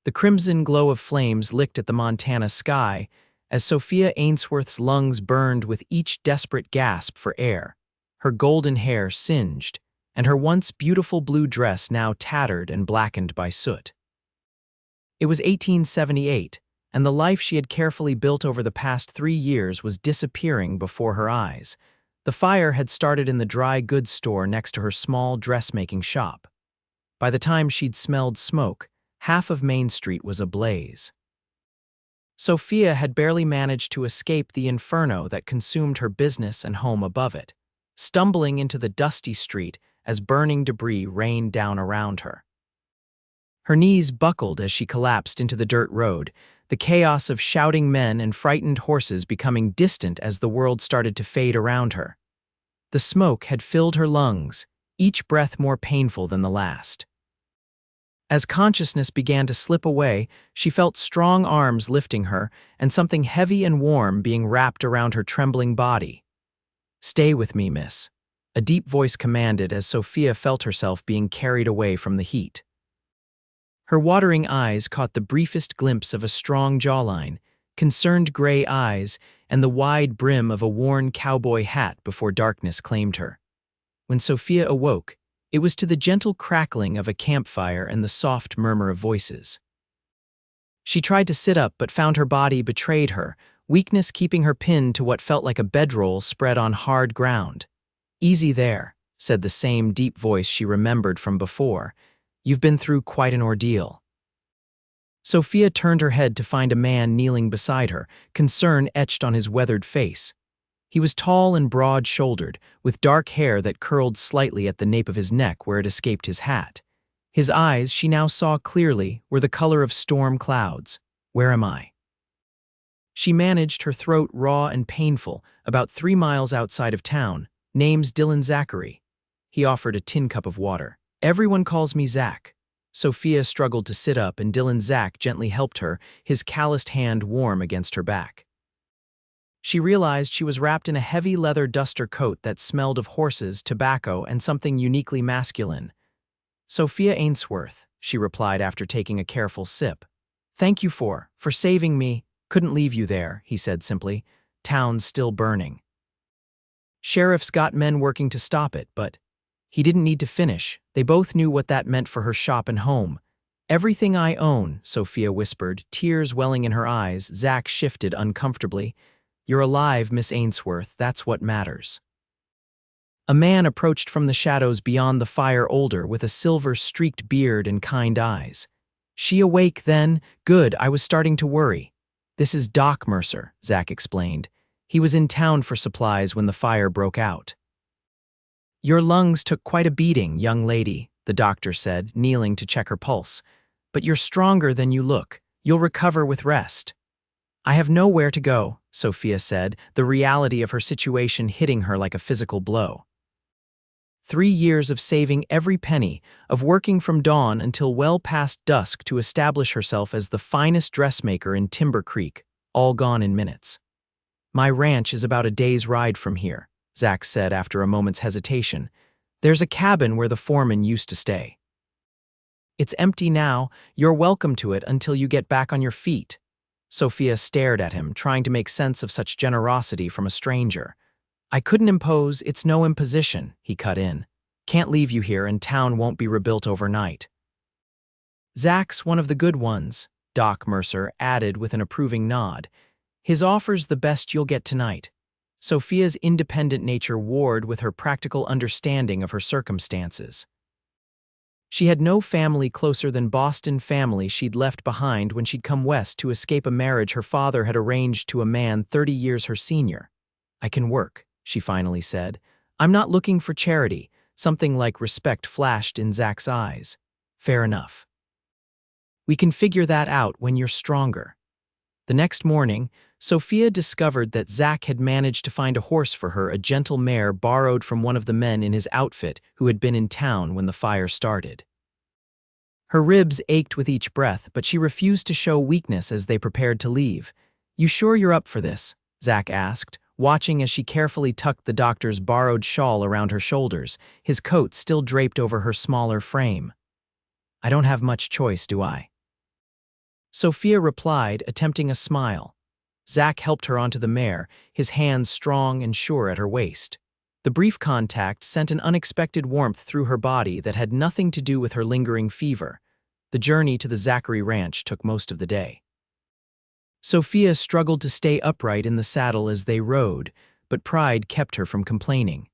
The crimson glow of flames licked at the Montana sky as Sophia Ainsworth's lungs burned with each desperate gasp for air, her golden hair singed, and her once beautiful blue dress now tattered and blackened by soot. It was 1878, and the life she had carefully built over the past 3 years was disappearing before her eyes. The fire had started in the dry goods store next to her small dressmaking shop. By the time she'd smelled smoke, half of Main Street was ablaze. Sophia had barely managed to escape the inferno that consumed her business and home above it, stumbling into the dusty street as burning debris rained down around her. Her knees buckled as she collapsed into the dirt road, the chaos of shouting men and frightened horses becoming distant as the world started to fade around her. The smoke had filled her lungs, each breath more painful than the last. As consciousness began to slip away, she felt strong arms lifting her and something heavy and warm being wrapped around her trembling body. "Stay with me, miss," a deep voice commanded as Sophia felt herself being carried away from the heat. Her watering eyes caught the briefest glimpse of a strong jawline, concerned gray eyes, and the wide brim of a worn cowboy hat before darkness claimed her. When Sophia awoke, it was to the gentle crackling of a campfire and the soft murmur of voices. She tried to sit up but found her body betrayed her, weakness keeping her pinned to what felt like a bedroll spread on hard ground. "Easy there," said the same deep voice she remembered from before. "You've been through quite an ordeal." Sophia turned her head to find a man kneeling beside her, concern etched on his weathered face. He was tall and broad-shouldered, with dark hair that curled slightly at the nape of his neck where it escaped his hat. His eyes, she now saw clearly, were the color of storm clouds. "Where am I?" She managed, her throat raw and painful, about 3 miles outside of town. "Name's Dillon Zachary." He offered a tin cup of water. "Everyone calls me Zach." Sophia struggled to sit up and Dillon Zach gently helped her, his calloused hand warm against her back. She realized she was wrapped in a heavy leather duster coat that smelled of horses, tobacco, and something uniquely masculine. "Sophia Ainsworth," she replied after taking a careful sip. "Thank you for saving me. Couldn't leave you there," he said simply. "Town's still burning. Sheriff's got men working to stop it," but he didn't need to finish. They both knew what that meant for her shop and home. "Everything I own," Sophia whispered, tears welling in her eyes. Zach shifted uncomfortably. "You're alive, Miss Ainsworth, that's what matters." A man approached from the shadows beyond the fire, older, with a silver-streaked beard and kind eyes. "She awake, then? Good, I was starting to worry." "This is Doc Mercer," Zach explained. "He was in town for supplies when the fire broke out." "Your lungs took quite a beating, young lady," the doctor said, kneeling to check her pulse. "But you're stronger than you look. You'll recover with rest." "I have nowhere to go," Sophia said, the reality of her situation hitting her like a physical blow. 3 years of saving every penny, of working from dawn until well past dusk to establish herself as the finest dressmaker in Timber Creek, all gone in minutes. "My ranch is about a day's ride from here," Zach said after a moment's hesitation. "There's a cabin where the foreman used to stay. It's empty now. You're welcome to it until you get back on your feet." Sophia stared at him, trying to make sense of such generosity from a stranger. "I couldn't impose, it's no imposition," he cut in. "Can't leave you here and town won't be rebuilt overnight." "Zach's one of the good ones," Doc Mercer added with an approving nod. "His offer's the best you'll get tonight." Sophia's independent nature warred with her practical understanding of her circumstances. She had no family closer than Boston family she'd left behind when she'd come west to escape a marriage her father had arranged to a man 30 years her senior. "I can work," she finally said. "I'm not looking for charity." Something like respect flashed in Zach's eyes. "Fair enough. We can figure that out when you're stronger." The next morning, Sophia discovered that Zach had managed to find a horse for her, a gentle mare borrowed from one of the men in his outfit who had been in town when the fire started. Her ribs ached with each breath, but she refused to show weakness as they prepared to leave. "You sure you're up for this?" Zach asked, watching as she carefully tucked the doctor's borrowed shawl around her shoulders, his coat still draped over her smaller frame. "I don't have much choice, do I?" Sophia replied, attempting a smile. Zach helped her onto the mare, his hands strong and sure at her waist. The brief contact sent an unexpected warmth through her body that had nothing to do with her lingering fever. The journey to the Zachary ranch took most of the day. Sophia struggled to stay upright in the saddle as they rode, but pride kept her from complaining.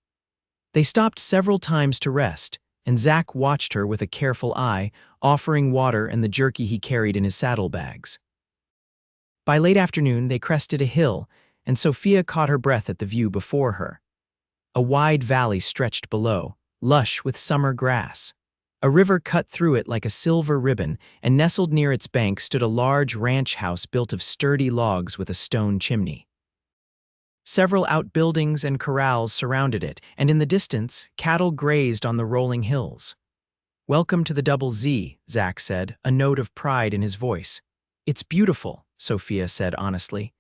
They stopped several times to rest, and Zach watched her with a careful eye, offering water and the jerky he carried in his saddlebags. By late afternoon, they crested a hill, and Sophia caught her breath at the view before her. A wide valley stretched below, lush with summer grass. A river cut through it like a silver ribbon, and nestled near its bank stood a large ranch house built of sturdy logs with a stone chimney. Several outbuildings and corrals surrounded it, and in the distance, cattle grazed on the rolling hills. "Welcome to the Double Z," Zach said, a note of pride in his voice. "It's beautiful," Sophia said honestly.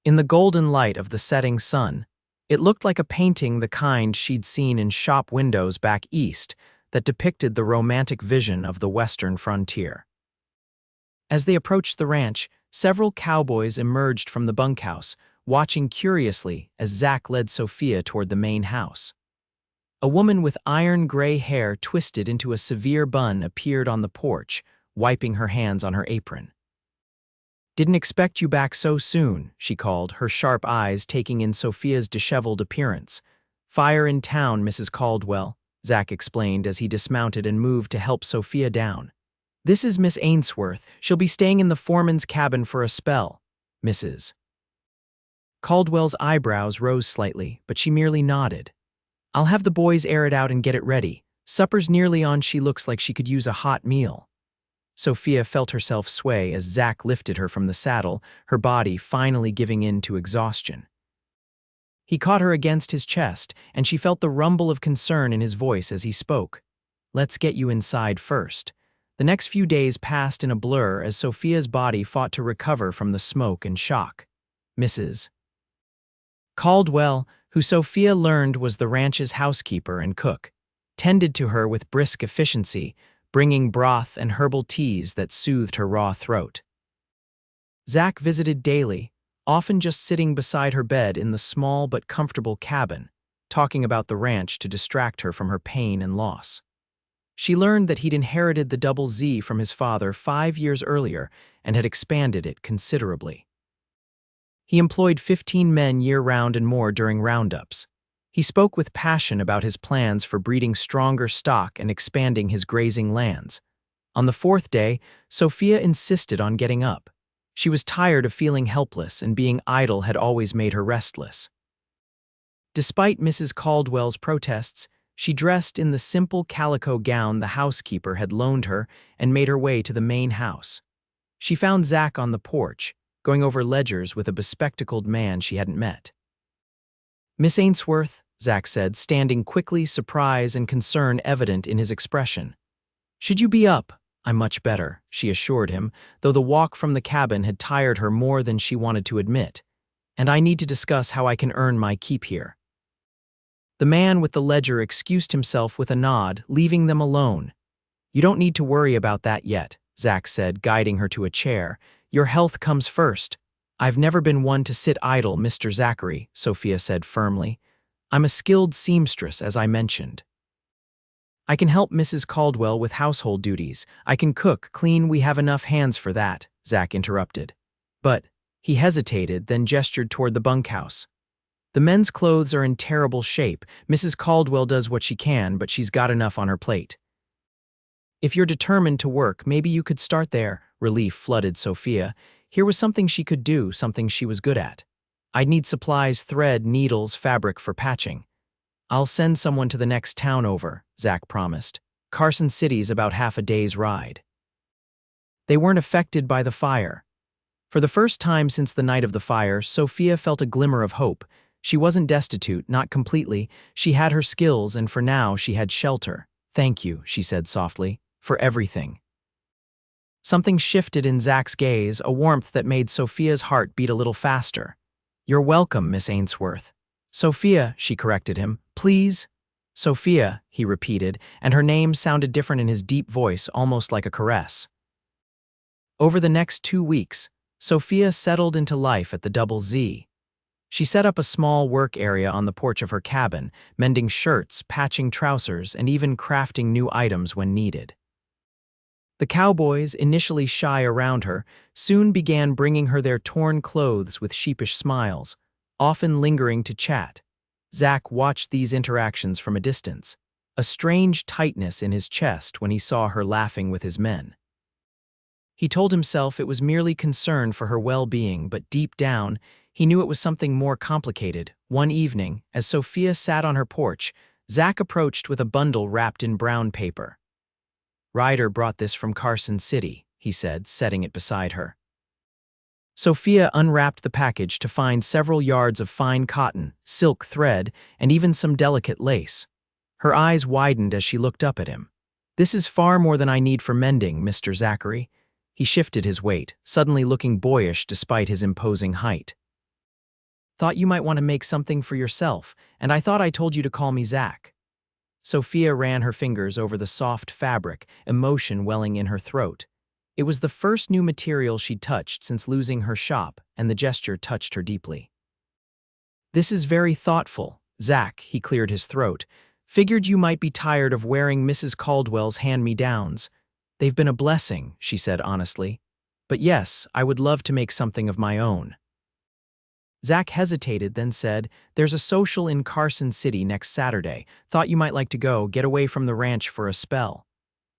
In the golden light of the setting sun, it looked like a painting the kind she'd seen in shop windows back east that depicted the romantic vision of the western frontier. As they approached the ranch, several cowboys emerged from the bunkhouse, watching curiously as Zach led Sophia toward the main house. A woman with iron-gray hair twisted into a severe bun appeared on the porch, wiping her hands on her apron. "Didn't expect you back so soon," she called, her sharp eyes taking in Sophia's disheveled appearance. "Fire in town, Mrs. Caldwell," Zach explained as he dismounted and moved to help Sophia down. "This is Miss Ainsworth. She'll be staying in the foreman's cabin for a spell, Mrs." Caldwell's eyebrows rose slightly, but she merely nodded. "I'll have the boys air it out and get it ready. Supper's nearly on. She looks like she could use a hot meal." Sophia felt herself sway as Zach lifted her from the saddle, her body finally giving in to exhaustion. He caught her against his chest, and she felt the rumble of concern in his voice as he spoke. "Let's get you inside first." The next few days passed in a blur as Sophia's body fought to recover from the smoke and shock. Mrs. Caldwell, who Sophia learned was the ranch's housekeeper and cook, tended to her with brisk efficiency, bringing broth and herbal teas that soothed her raw throat. Zach visited daily, often just sitting beside her bed in the small but comfortable cabin, talking about the ranch to distract her from her pain and loss. She learned that he'd inherited the Double Z from his father 5 years earlier and had expanded it considerably. He employed 15 men year-round and more during roundups. He spoke with passion about his plans for breeding stronger stock and expanding his grazing lands. On the 4th day, Sophia insisted on getting up. She was tired of feeling helpless, and being idle had always made her restless. Despite Mrs. Caldwell's protests, she dressed in the simple calico gown the housekeeper had loaned her and made her way to the main house. She found Zach on the porch, going over ledgers with a bespectacled man she hadn't met. "Miss Ainsworth," Zach said, standing quickly, surprise and concern evident in his expression. "Should you be up?" "I'm much better," she assured him, though the walk from the cabin had tired her more than she wanted to admit. "And I need to discuss how I can earn my keep here." The man with the ledger excused himself with a nod, leaving them alone. "You don't need to worry about that yet," Zach said, guiding her to a chair. "Your health comes first." "I've never been one to sit idle, Mr. Zachary," Sophia said firmly. "I'm a skilled seamstress, as I mentioned. I can help Mrs. Caldwell with household duties. I can cook, clean, we have enough hands for that," Zach interrupted. "But," he hesitated, then gestured toward the bunkhouse. "The men's clothes are in terrible shape. Mrs. Caldwell does what she can, but she's got enough on her plate." "If you're determined to work, maybe you could start there," relief flooded Sophia. Here was something she could do, something she was good at. "I'd need supplies, thread, needles, fabric for patching." "I'll send someone to the next town over," Zach promised. "Carson City's about half a day's ride." They weren't affected by the fire. For the first time since the night of the fire, Sophia felt a glimmer of hope. She wasn't destitute, not completely. She had her skills, and for now she had shelter. "Thank you," she said softly, "for everything." Something shifted in Zach's gaze, a warmth that made Sophia's heart beat a little faster. "You're welcome, Miss Ainsworth." "Sophia," she corrected him. "Please?" "Sophia," he repeated, and her name sounded different in his deep voice, almost like a caress. Over the next 2 weeks, Sophia settled into life at the Double Z. She set up a small work area on the porch of her cabin, mending shirts, patching trousers, and even crafting new items when needed. The cowboys, initially shy around her, soon began bringing her their torn clothes with sheepish smiles, often lingering to chat. Zach watched these interactions from a distance, a strange tightness in his chest when he saw her laughing with his men. He told himself it was merely concern for her well-being, but deep down, he knew it was something more complicated. One evening, as Sophia sat on her porch, Zach approached with a bundle wrapped in brown paper. "Ryder brought this from Carson City," he said, setting it beside her. Sophia unwrapped the package to find several yards of fine cotton, silk thread, and even some delicate lace. Her eyes widened as she looked up at him. "This is far more than I need for mending, Mr. Zachary." He shifted his weight, suddenly looking boyish despite his imposing height. "Thought you might want to make something for yourself, and I thought I told you to call me Zach." Sophia ran her fingers over the soft fabric, emotion welling in her throat. It was the first new material she'd touched since losing her shop, and the gesture touched her deeply. "This is very thoughtful, Zach," he cleared his throat. "Figured you might be tired of wearing Mrs. Caldwell's hand-me-downs. They've been a blessing," she said honestly. "But yes, I would love to make something of my own." Zach hesitated, then said, "There's a social in Carson City next Saturday. Thought you might like to go, get away from the ranch for a spell."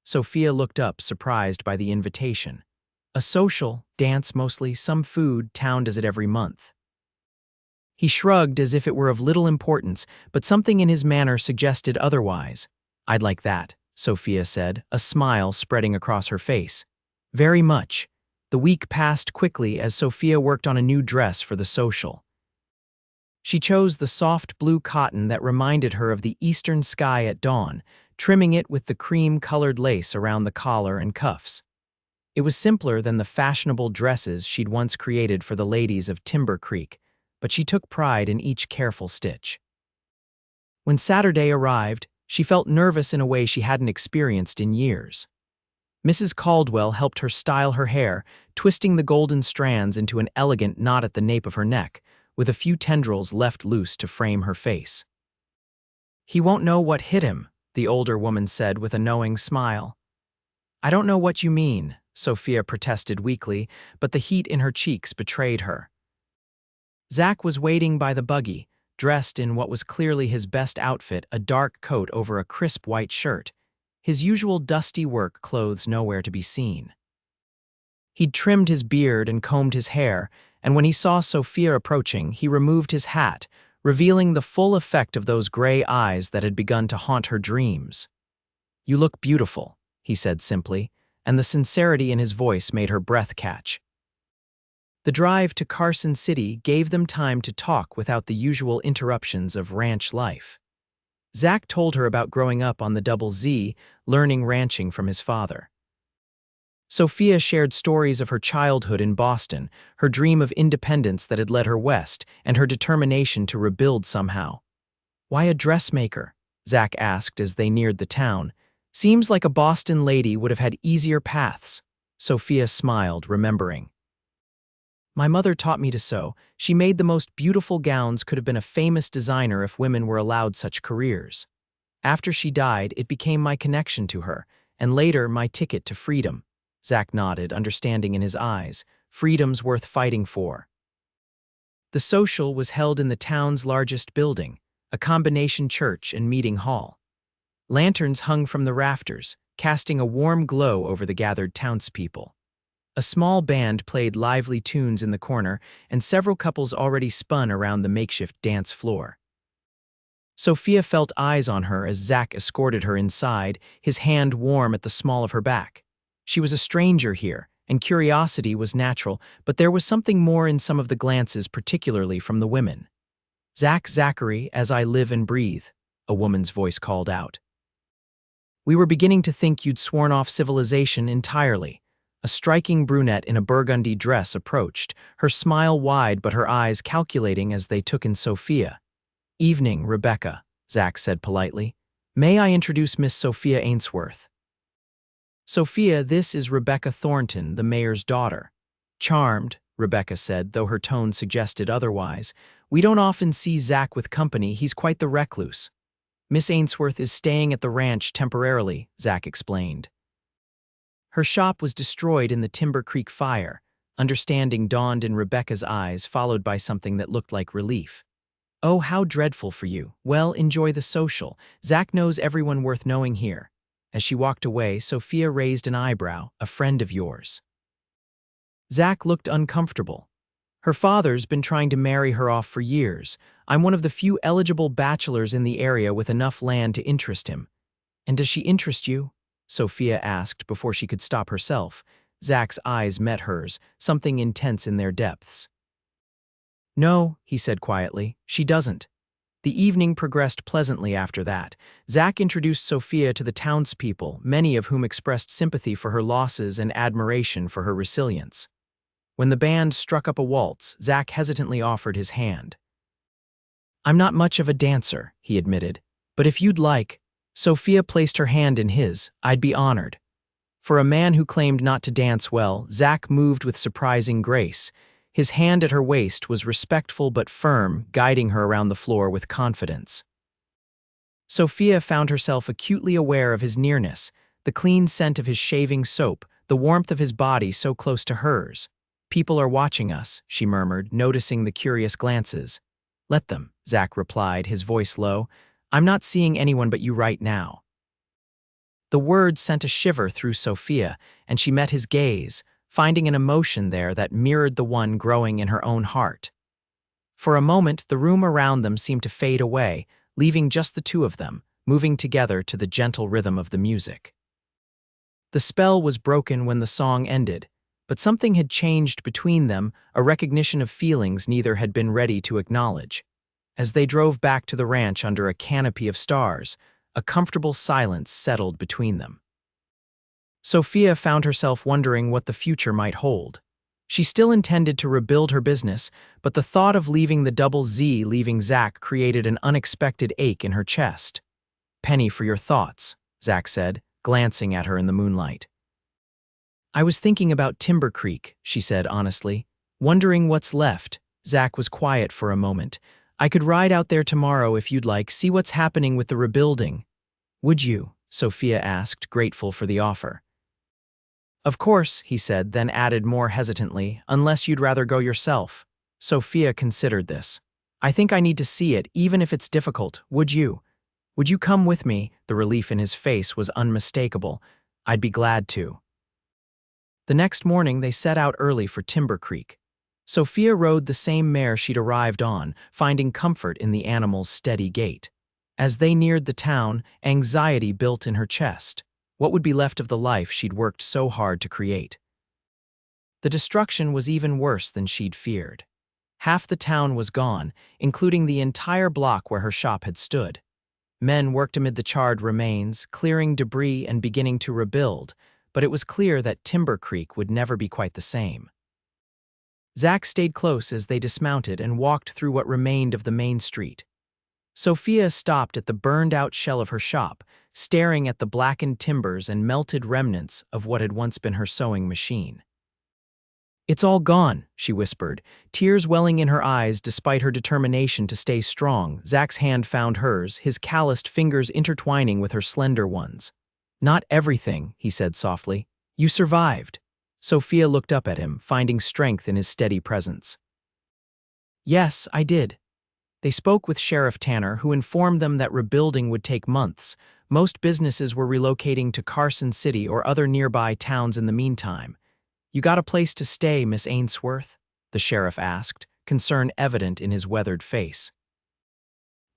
Sophia looked up, surprised by the invitation. "A social, dance mostly, some food, town does it every month." He shrugged as if it were of little importance, but something in his manner suggested otherwise. "I'd like that," Sophia said, a smile spreading across her face. "Very much." The week passed quickly as Sophia worked on a new dress for the social. She chose the soft blue cotton that reminded her of the eastern sky at dawn, trimming it with the cream-colored lace around the collar and cuffs. It was simpler than the fashionable dresses she'd once created for the ladies of Timber Creek, but she took pride in each careful stitch. When Saturday arrived, she felt nervous in a way she hadn't experienced in years. Mrs. Caldwell helped her style her hair, twisting the golden strands into an elegant knot at the nape of her neck, with a few tendrils left loose to frame her face. "He won't know what hit him," the older woman said with a knowing smile. "I don't know what you mean," Sophia protested weakly, but the heat in her cheeks betrayed her. Zach was waiting by the buggy, dressed in what was clearly his best outfit, a dark coat over a crisp white shirt, his usual dusty work clothes nowhere to be seen. He'd trimmed his beard and combed his hair, and when he saw Sophia approaching, he removed his hat, revealing the full effect of those gray eyes that had begun to haunt her dreams. "You look beautiful," he said simply, and the sincerity in his voice made her breath catch. The drive to Carson City gave them time to talk without the usual interruptions of ranch life. Zach told her about growing up on the Double Z, learning ranching from his father. Sophia shared stories of her childhood in Boston, her dream of independence that had led her west, and her determination to rebuild somehow. "Why a dressmaker?" Zach asked as they neared the town. "Seems like a Boston lady would have had easier paths." Sophia smiled, remembering. "My mother taught me to sew. She made the most beautiful gowns, could have been a famous designer if women were allowed such careers. After she died, it became my connection to her, and later my ticket to freedom." Zach nodded, understanding in his eyes. Freedom's worth fighting for. The social was held in the town's largest building, a combination church and meeting hall. Lanterns hung from the rafters, casting a warm glow over the gathered townspeople. A small band played lively tunes in the corner, and several couples already spun around the makeshift dance floor. Sophia felt eyes on her as Zach escorted her inside, his hand warm at the small of her back. She was a stranger here, and curiosity was natural, but there was something more in some of the glances, particularly from the women. Zachary, as I live and breathe," a woman's voice called out. "We were beginning to think you'd sworn off civilization entirely." A striking brunette in a burgundy dress approached, her smile wide but her eyes calculating as they took in Sophia. "Evening, Rebecca," Zach said politely. "May I introduce Miss Sophia Ainsworth?" "Sophia, this is Rebecca Thornton, the mayor's daughter." "Charmed," Rebecca said, though her tone suggested otherwise. "We don't often see Zach with company, he's quite the recluse." "Miss Ainsworth is staying at the ranch temporarily," Zach explained. Her shop was destroyed in the Timber Creek fire. Understanding dawned in Rebecca's eyes, followed by something that looked like relief. "Oh, how dreadful for you. Well, enjoy the social. Zach knows everyone worth knowing here." As she walked away, Sophia raised an eyebrow. "A friend of yours?" Zach looked uncomfortable. "Her father's been trying to marry her off for years. I'm one of the few eligible bachelors in the area with enough land to interest him." "And does she interest you?" Sophia asked before she could stop herself. Zach's eyes met hers, something intense in their depths. "No," he said quietly, "she doesn't." The evening progressed pleasantly after that. Zach introduced Sophia to the townspeople, many of whom expressed sympathy for her losses and admiration for her resilience. When the band struck up a waltz, Zach hesitantly offered his hand. "I'm not much of a dancer," he admitted, "but if you'd like—" Sophia placed her hand in his. "I'd be honored." For a man who claimed not to dance well, Zach moved with surprising grace. His hand at her waist was respectful but firm, guiding her around the floor with confidence. Sophia found herself acutely aware of his nearness, the clean scent of his shaving soap, the warmth of his body so close to hers. "People are watching us," she murmured, noticing the curious glances. "Let them," Zach replied, his voice low. "I'm not seeing anyone but you right now." The words sent a shiver through Sophia, and she met his gaze, finding an emotion there that mirrored the one growing in her own heart. For a moment, the room around them seemed to fade away, leaving just the two of them, moving together to the gentle rhythm of the music. The spell was broken when the song ended, but something had changed between them, a recognition of feelings neither had been ready to acknowledge. As they drove back to the ranch under a canopy of stars, a comfortable silence settled between them. Sophia found herself wondering what the future might hold. She still intended to rebuild her business, but the thought of leaving the Double Z leaving Zach created an unexpected ache in her chest. "Penny for your thoughts," Zach said, glancing at her in the moonlight. "I was thinking about Timber Creek," she said honestly. "Wondering what's left." Zach was quiet for a moment. "I could ride out there tomorrow if you'd like, see what's happening with the rebuilding." "Would you?" Sophia asked, grateful for the offer. "Of course," he said, then added more hesitantly, "unless you'd rather go yourself." Sophia considered this. "I think I need to see it, even if it's difficult. Would you? Would you come with me?" The relief in his face was unmistakable. "I'd be glad to." The next morning, they set out early for Timber Creek. Sophia rode the same mare she'd arrived on, finding comfort in the animal's steady gait. As they neared the town, anxiety built in her chest. What would be left of the life she'd worked so hard to create? The destruction was even worse than she'd feared. Half the town was gone, including the entire block where her shop had stood. Men worked amid the charred remains, clearing debris and beginning to rebuild, but it was clear that Timber Creek would never be quite the same. Zach stayed close as they dismounted and walked through what remained of the main street. Sophia stopped at the burned-out shell of her shop, staring at the blackened timbers and melted remnants of what had once been her sewing machine. "It's all gone," she whispered, tears welling in her eyes despite her determination to stay strong. Zach's hand found hers, his calloused fingers intertwining with her slender ones. "Not everything," he said softly. "You survived." Sophia looked up at him, finding strength in his steady presence. "Yes, I did." They spoke with Sheriff Tanner, who informed them that rebuilding would take months. Most businesses were relocating to Carson City or other nearby towns in the meantime. "You got a place to stay, Miss Ainsworth?" the sheriff asked, concern evident in his weathered face.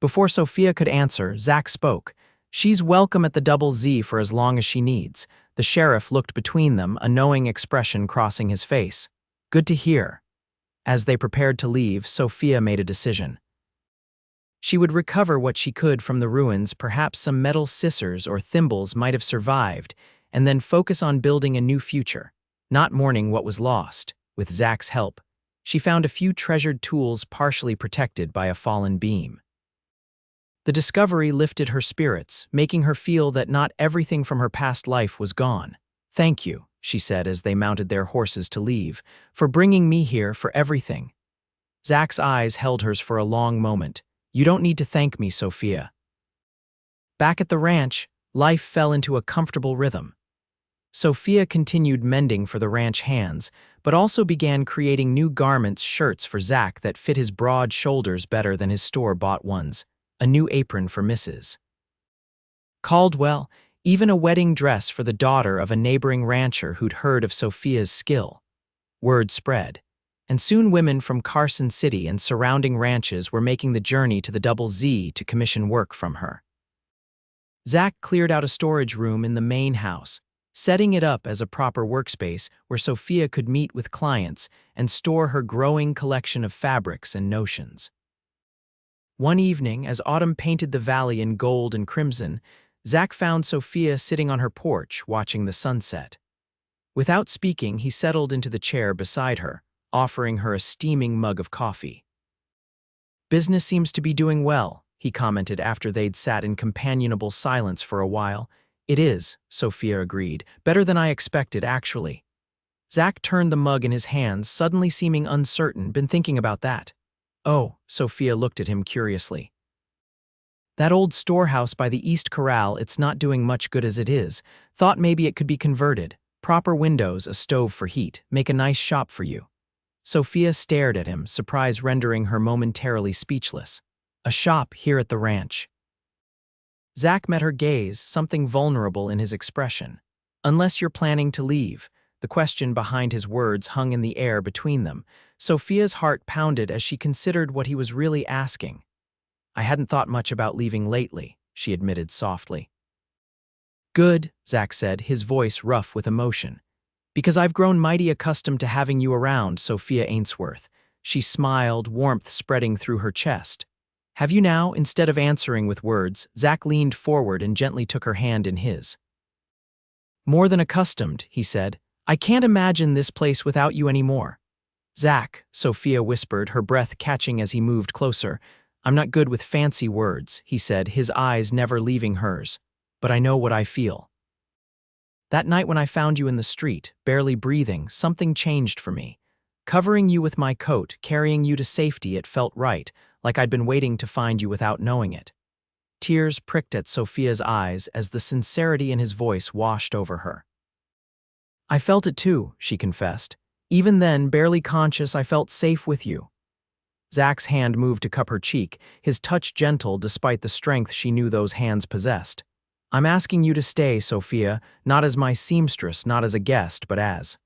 Before Sophia could answer, Zach spoke. "She's welcome at the Double Z for as long as she needs." The sheriff looked between them, a knowing expression crossing his face. "Good to hear." As they prepared to leave, Sophia made a decision. She would recover what she could from the ruins, perhaps some metal scissors or thimbles might have survived, and then focus on building a new future, not mourning what was lost. With Zach's help, she found a few treasured tools partially protected by a fallen beam. The discovery lifted her spirits, making her feel that not everything from her past life was gone. "Thank you," she said as they mounted their horses to leave, "for bringing me here, for everything." Zach's eyes held hers for a long moment. "You don't need to thank me, Sophia." Back at the ranch, life fell into a comfortable rhythm. Sophia continued mending for the ranch hands, but also began creating new garments, shirts for Zach that fit his broad shoulders better than his store-bought ones, a new apron for Mrs. Caldwell, even a wedding dress for the daughter of a neighboring rancher who'd heard of Sophia's skill. Word spread, and soon women from Carson City and surrounding ranches were making the journey to the Double Z to commission work from her. Zach cleared out a storage room in the main house, setting it up as a proper workspace where Sophia could meet with clients and store her growing collection of fabrics and notions. One evening, as autumn painted the valley in gold and crimson, Zach found Sophia sitting on her porch watching the sunset. Without speaking, he settled into the chair beside her, offering her a steaming mug of coffee. "Business seems to be doing well," he commented after they'd sat in companionable silence for a while. "It is," Sophia agreed. "Better than I expected, actually." Zach turned the mug in his hands, suddenly seeming uncertain. "Been thinking about that." "Oh," Sophia looked at him curiously. "That old storehouse by the East Corral, it's not doing much good as it is. Thought maybe it could be converted. Proper windows, a stove for heat, make a nice shop for you." Sophia stared at him, surprise rendering her momentarily speechless. "A shop here at the ranch." Zach met her gaze, something vulnerable in his expression. "Unless you're planning to leave." The question behind his words hung in the air between them. Sophia's heart pounded as she considered what he was really asking. "I hadn't thought much about leaving lately," she admitted softly. "Good," Zach said, his voice rough with emotion. "Because I've grown mighty accustomed to having you around, Sophia Ainsworth." She smiled, warmth spreading through her chest. "Have you now?" Instead of answering with words, Zach leaned forward and gently took her hand in his. "More than accustomed," he said. "I can't imagine this place without you anymore." "Zach," Sophia whispered, her breath catching as he moved closer. "I'm not good with fancy words," he said, his eyes never leaving hers. "But I know what I feel. That night when I found you in the street, barely breathing, something changed for me. Covering you with my coat, carrying you to safety, it felt right, like I'd been waiting to find you without knowing it." Tears pricked at Sophia's eyes as the sincerity in his voice washed over her. "I felt it too," she confessed. "Even then, barely conscious, I felt safe with you." Zach's hand moved to cup her cheek, his touch gentle despite the strength she knew those hands possessed. "I'm asking you to stay, Sophia, not as my seamstress, not as a guest, but as—"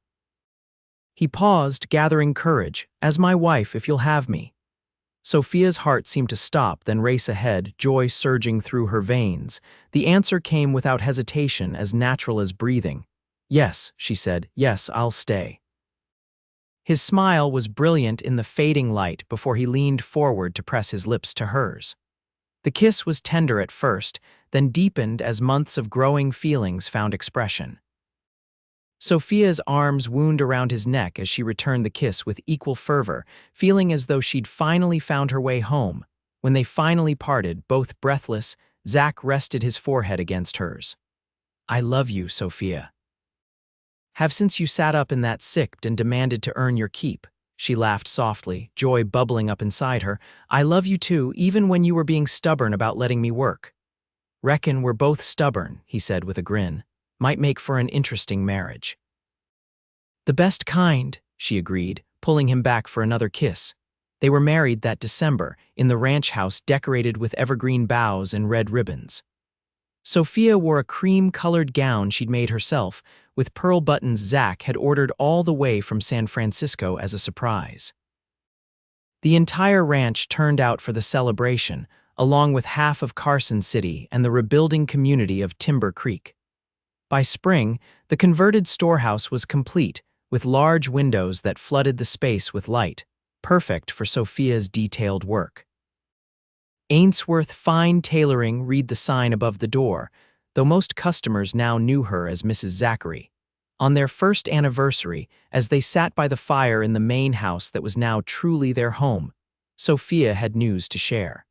He paused, gathering courage. "As my wife, if you'll have me." Sophia's heart seemed to stop, then race ahead, joy surging through her veins. The answer came without hesitation, as natural as breathing. "Yes," she said. "Yes, I'll stay." His smile was brilliant in the fading light before he leaned forward to press his lips to hers. The kiss was tender at first, then deepened as months of growing feelings found expression. Sophia's arms wound around his neck as she returned the kiss with equal fervor, feeling as though she'd finally found her way home. When they finally parted, both breathless, Zach rested his forehead against hers. "I love you, Sophia. Have since you sat up in that sicked and demanded to earn your keep." She laughed softly, joy bubbling up inside her. "I love you too, even when you were being stubborn about letting me work." "Reckon we're both stubborn," he said with a grin. "Might make for an interesting marriage." "The best kind," she agreed, pulling him back for another kiss. They were married that December, in the ranch house decorated with evergreen boughs and red ribbons. Sophia wore a cream-colored gown she'd made herself, with pearl buttons Zach had ordered all the way from San Francisco as a surprise. The entire ranch turned out for the celebration, along with half of Carson City and the rebuilding community of Timber Creek. By spring, the converted storehouse was complete, with large windows that flooded the space with light, perfect for Sophia's detailed work. Ainsworth Fine Tailoring read the sign above the door, though most customers now knew her as Mrs. Zachary. On their first anniversary, as they sat by the fire in the main house that was now truly their home, Sophia had news to share.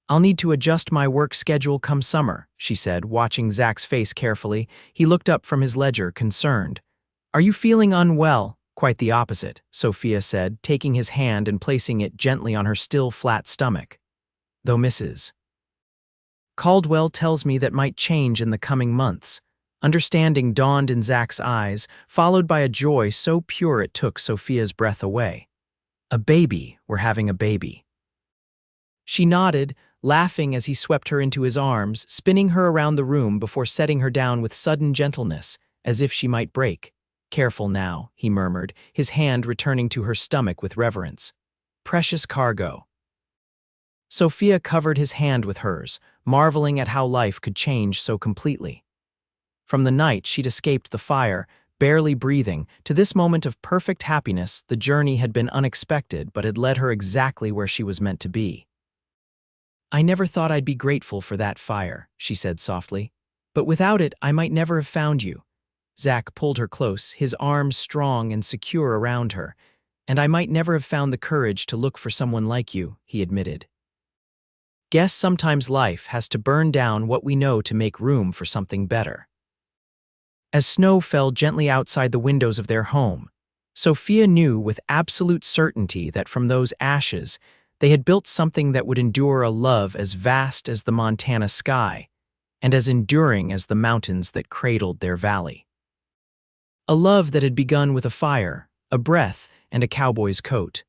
I'll need to adjust my work schedule come summer, she said, watching Zach's face carefully. He looked up from his ledger, concerned. Are you feeling unwell? Quite the opposite, Sophia said, taking his hand and placing it gently on her still flat stomach. Though Mrs. Caldwell tells me that might change in the coming months. Understanding dawned in Zach's eyes, followed by a joy so pure it took Sophia's breath away. A baby, we're having a baby. She nodded, laughing as he swept her into his arms, spinning her around the room before setting her down with sudden gentleness, as if she might break. Careful now, he murmured, his hand returning to her stomach with reverence. Precious cargo. Sophia covered his hand with hers, marveling at how life could change so completely. From the night she'd escaped the fire, barely breathing, to this moment of perfect happiness, the journey had been unexpected but had led her exactly where she was meant to be. I never thought I'd be grateful for that fire, she said softly. But without it, I might never have found you. Zach pulled her close, his arms strong and secure around her. And I might never have found the courage to look for someone like you, he admitted. Guess sometimes life has to burn down what we know to make room for something better. As snow fell gently outside the windows of their home, Sophia knew with absolute certainty that from those ashes, they had built something that would endure a love as vast as the Montana sky and as enduring as the mountains that cradled their valley. A love that had begun with a fire, a breath, and a cowboy's coat.